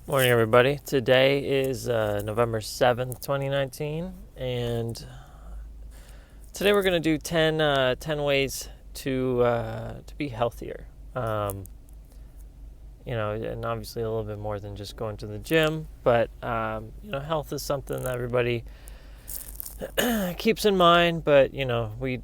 Morning, everybody. Today is November 7th, 2019, and today we're going to do 10 ways to be healthier. And obviously a little bit more than just going to the gym, but, health is something that everybody keeps in mind, but, we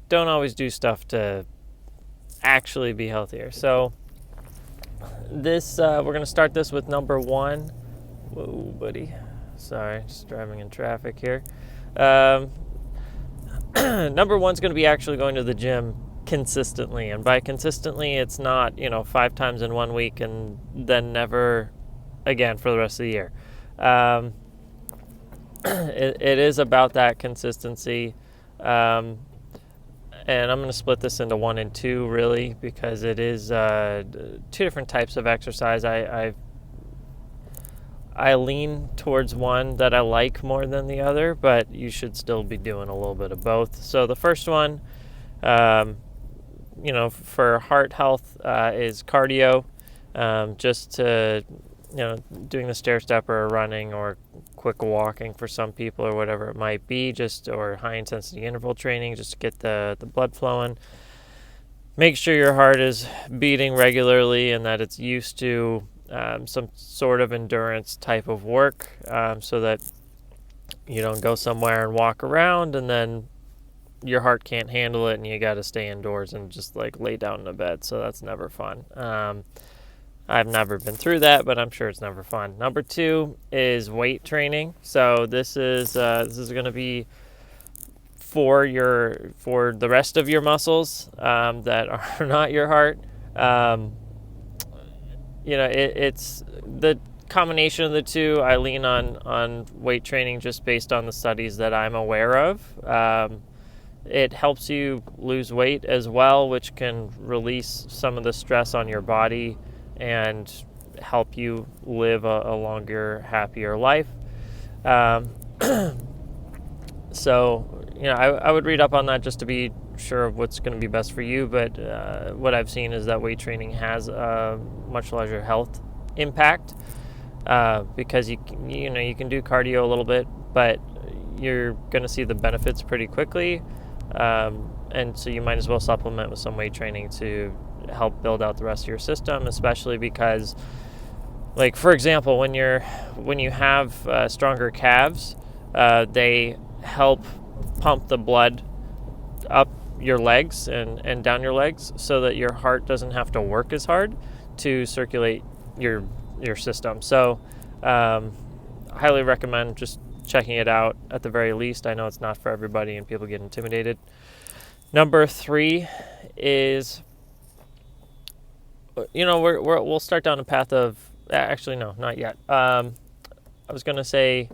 don't always do stuff to actually be healthier. So, we're going to start this with number one. Whoa, buddy. Sorry, just driving in traffic here. Number one's going to be actually going to the gym consistently. And by consistently, it's not, 5 times in 1 week and then never again for the rest of the year. It is about that consistency. And I'm going to split this into 1 and 2, really, because it is 2 different types of exercise. I lean towards one that I like more than the other, but you should still be doing a little bit of both. So the first one, for heart health is cardio, just to, doing the stair step or running or quick walking for some people or whatever it might be, or high intensity interval training just to get the blood flowing. Make sure your heart is beating regularly and that it's used to some sort of endurance type of work, so that you don't go somewhere and walk around and then your heart can't handle it and you got to stay indoors and just like lay down in a bed. So that's never fun. I've never been through that, but I'm sure it's never fun. Number 2 is weight training. So this is going to be for the rest of your muscles that are not your heart. It's the combination of the two. I lean on weight training just based on the studies that I'm aware of. It helps you lose weight as well, which can release some of the stress on your body and help you live a longer, happier life. So, I would read up on that just to be sure of what's going to be best for you. But what I've seen is that weight training has a much larger health impact, because you can do cardio a little bit, but you're going to see the benefits pretty quickly. And so you might as well supplement with some weight training to help build out the rest of your system, especially because, like, for example, when you have stronger calves, they help pump the blood up your legs and down your legs so that your heart doesn't have to work as hard to circulate your system. So highly recommend just checking it out at the very least. I know it's not for everybody and people get intimidated. Number 3 is, we'll start down a path of, actually no, not yet. I was going to say,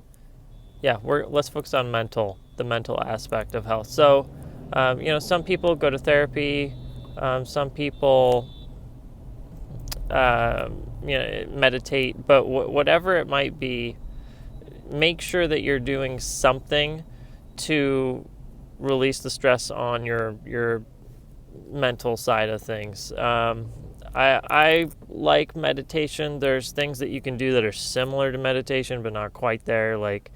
let's focus on the mental aspect of health. So, some people go to therapy, some people, meditate, but whatever it might be, make sure that you're doing something to release the stress on your mental side of things. I like meditation. There's things that you can do that are similar to meditation, but not quite there, like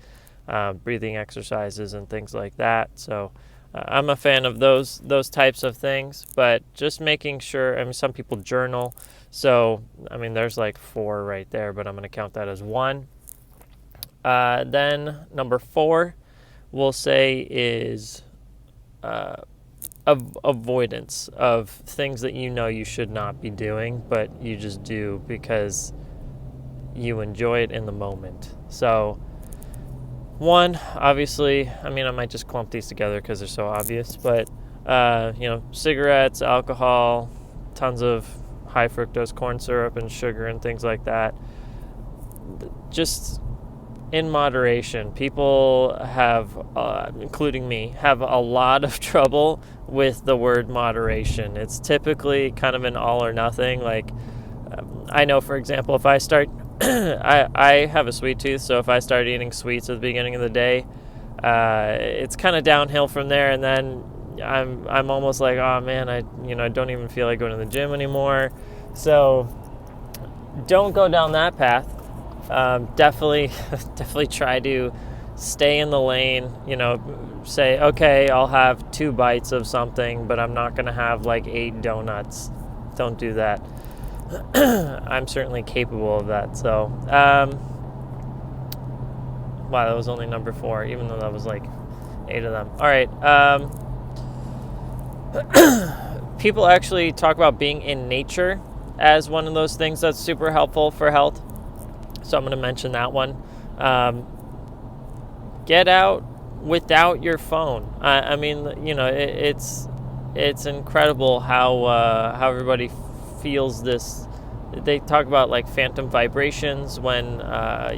breathing exercises and things like that. So I'm a fan of those types of things, but just making sure, some people journal. So, there's like 4 right there, but I'm going to count that as 1. Then number 4, we'll say is avoidance of things that you should not be doing, but you just do because you enjoy it in the moment. So 1, obviously, I might just clump these together because they're so obvious, but cigarettes, alcohol, tons of high fructose corn syrup and sugar and things like that. Just in moderation. People have, including me, have a lot of trouble with the word moderation. It's typically kind of an all or nothing. Like, I know, for example, if I start, I have a sweet tooth, so if I start eating sweets at the beginning of the day, it's kind of downhill from there, and then I'm almost like, oh man, I don't even feel like going to the gym anymore. So don't go down that path. Definitely try to stay in the lane. Say, okay, I'll have 2 bites of something, but I'm not going to have like 8 donuts. Don't do that. I'm certainly capable of that. So, wow, that was only number 4, even though that was like 8 of them. All right. People actually talk about being in nature as one of those things that's super helpful for health. So I'm going to mention that one. Get out without your phone. I mean, it's incredible how everybody feels this. They talk about like phantom vibrations when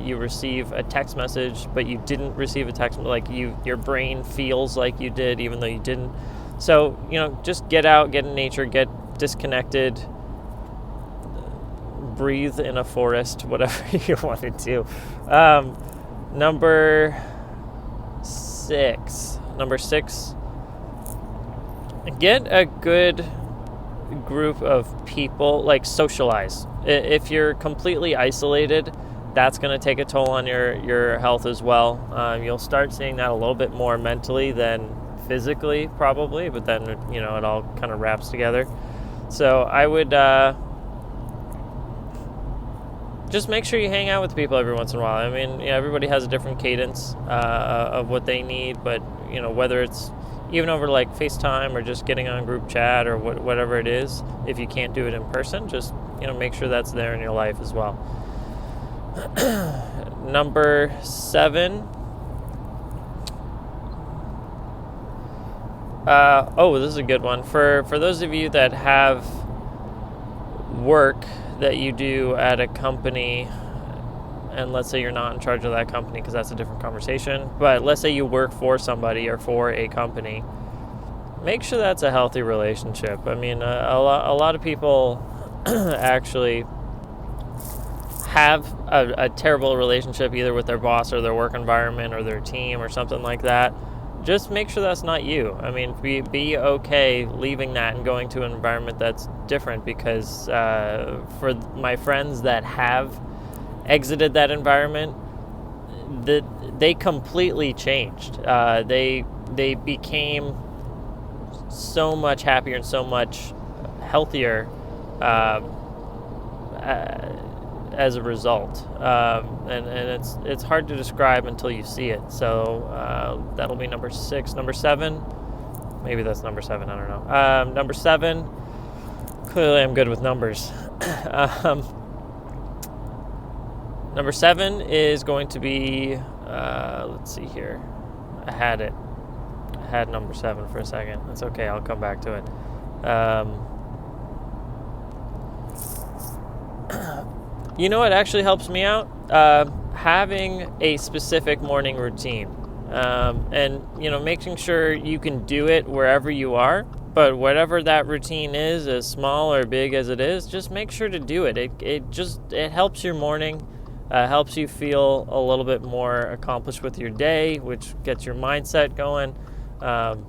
you receive a text message, but you didn't receive a text. Like your brain feels like you did, even though you didn't. So just get out, get in nature, get disconnected. Breathe in a forest, whatever you want to do. Number 6, get a good group of people, like socialize. If you're completely isolated, that's going to take a toll on your health as well. You'll start seeing that a little bit more mentally than physically, probably, but then it all kind of wraps together. So I would just make sure you hang out with people every once in a while. I mean, everybody has a different cadence of what they need, but whether it's even over like FaceTime or just getting on group chat or whatever it is, if you can't do it in person, just make sure that's there in your life as well. Number 7. This is a good one. For those of you that have work that you do at a company, and let's say you're not in charge of that company because that's a different conversation, but let's say you work for somebody or for a company, make sure that's a healthy relationship. I mean, a lot of people actually have a terrible relationship either with their boss or their work environment or their team or something like that. Just make sure that's not you. I mean, be okay leaving that and going to an environment that's different, because for my friends that have exited that environment, they completely changed. They became so much happier and so much healthier as a result, and it's hard to describe until you see it. So that'll be number 6. Number 7, maybe that's number 7. I don't know. Number 7. Clearly, I'm good with numbers. Number 7 is going to be. Let's see here. I had number 7 for a second. That's okay. I'll come back to it. You know what actually helps me out? Having a specific morning routine. And, making sure you can do it wherever you are. But whatever that routine is, as small or big as it is, just make sure to do it. It helps your morning, helps you feel a little bit more accomplished with your day, which gets your mindset going. I'm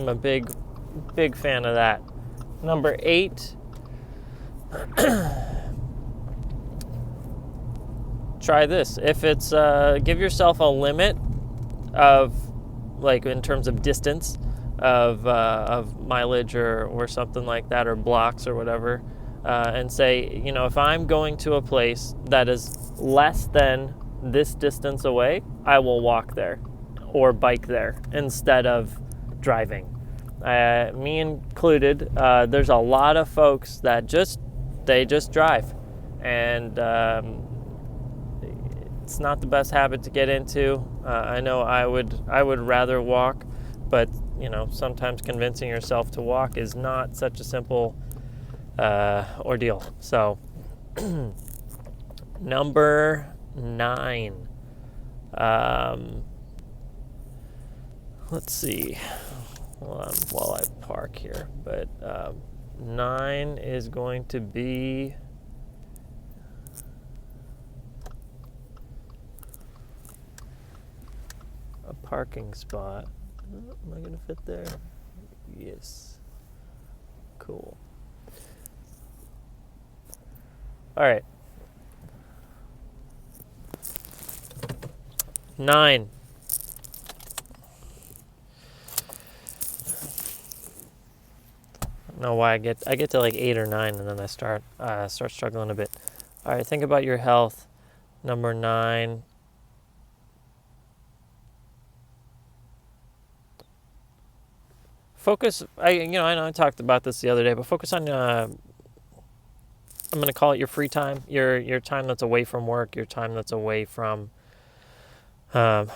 a big fan of that. Number 8. Try this. If it's give yourself a limit of, like, in terms of distance of mileage or something like that, or blocks or whatever, and say, if I'm going to a place that is less than this distance away, I will walk there or bike there instead of driving. Me included. There's a lot of folks that just drive, and it's not the best habit to get into. I know I would rather walk, but sometimes convincing yourself to walk is not such a simple ordeal. So number 9. Let's see. While I park here, but 9 is going to be a parking spot. Am I going to fit there? Yes. Cool. All right. 9. I don't know why I get to like 8 or 9 and then I start struggling a bit. All right, think about your health. Number 9. Focus. I know I talked about this the other day, but focus on. I'm going to call it your free time, your time that's away from work, your time that's away from, um,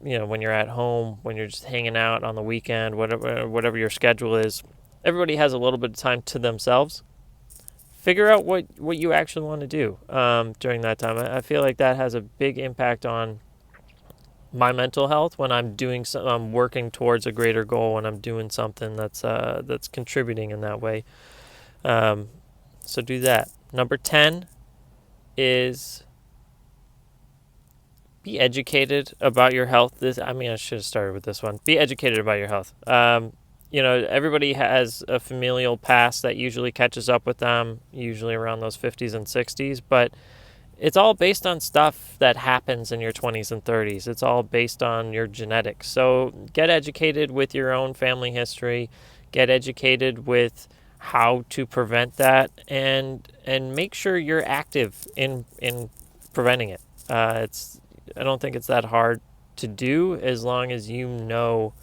when you're at home, when you're just hanging out on the weekend, whatever your schedule is. Everybody has a little bit of time to themselves. Figure out what you actually want to do during that time. I feel like that has a big impact on my mental health when I'm working towards a greater goal, when I'm doing something that's contributing in that way. So do that. Number 10 is be educated about your health. I should have started with this one. Be educated about your health. Everybody has a familial past that usually catches up with them, usually around those 50s and 60s, but it's all based on stuff that happens in your 20s and 30s. It's all based on your genetics. So get educated with your own family history. Get educated with how to prevent that, and make sure you're active in preventing it. I don't think it's that hard to do as long as you know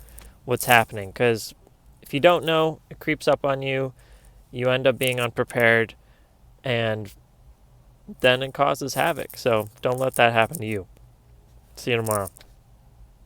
what's happening. Because if you don't know, it creeps up on you. You end up being unprepared, and then it causes havoc. So don't let that happen to you. See you tomorrow.